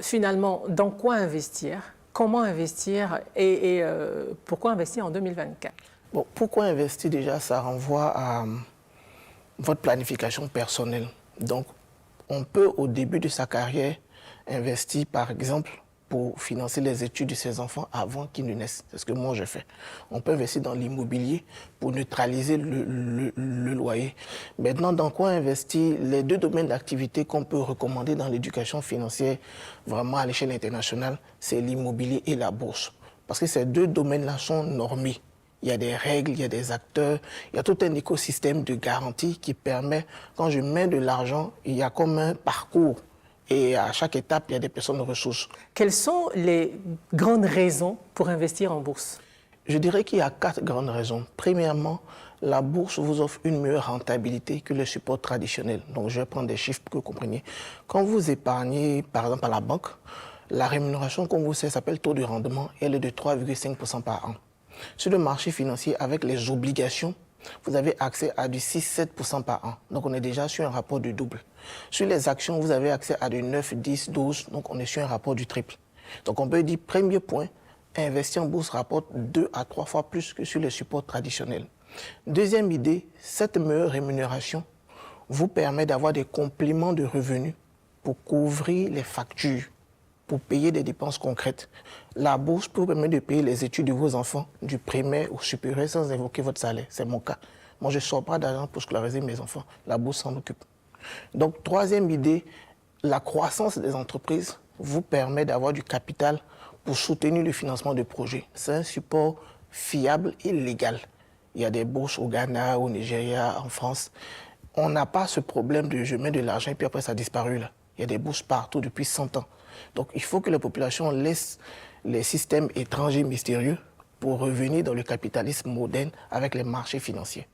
Finalement, dans quoi investir? Comment investir et pourquoi investir en 2024? Bon, pourquoi investir déjà, ça renvoie à votre planification personnelle. Donc, on peut au début de sa carrière investir par exemple pour financer les études de ses enfants avant qu'ils ne naissent. C'est ce que moi je fais. On peut investir dans l'immobilier pour neutraliser le loyer. Maintenant, dans quoi investir? Les deux domaines d'activité qu'on peut recommander dans l'éducation financière vraiment à l'échelle internationale, c'est l'immobilier et la bourse. Parce que ces deux domaines-là sont normés. Il y a des règles, il y a des acteurs, il y a tout un écosystème de garantie qui permet, quand je mets de l'argent, il y a comme un parcours. Et à chaque étape, il y a des personnes ressources. Quelles sont les grandes raisons pour investir en bourse? Je dirais qu'il y a 4 grandes raisons. Premièrement, la bourse vous offre une meilleure rentabilité que le support traditionnel. Donc, je vais prendre des chiffres pour que vous compreniez. Quand vous épargnez, par exemple, à la banque, la rémunération qu'on vous sait s'appelle taux de rendement et elle est de 3,5% par an. Sur le marché financier, avec les obligations, vous avez accès à du 6-7% par an. Donc, on est déjà sur un rapport du double. Sur les actions, vous avez accès à du 9, 10, 12. Donc, on est sur un rapport du triple. Donc, on peut dire, premier point, investir en bourse rapporte 2 à 3 fois plus que sur les supports traditionnels. Deuxième idée, cette meilleure rémunération vous permet d'avoir des compléments de revenus pour couvrir les factures, pour payer des dépenses concrètes. La bourse peut vous permettre de payer les études de vos enfants, du primaire au supérieur, sans évoquer votre salaire. C'est mon cas. Moi, je ne sors pas d'argent pour scolariser mes enfants. La bourse s'en occupe. Donc, troisième idée, la croissance des entreprises vous permet d'avoir du capital pour soutenir le financement de projets. C'est un support fiable et légal. Il y a des bourses au Ghana, au Nigeria, en France. On n'a pas ce problème de je mets de l'argent et puis après ça a disparu là. Il y a des bourses partout depuis 100 ans. Donc, il faut que la population laisse les systèmes étrangers mystérieux pour revenir dans le capitalisme moderne avec les marchés financiers.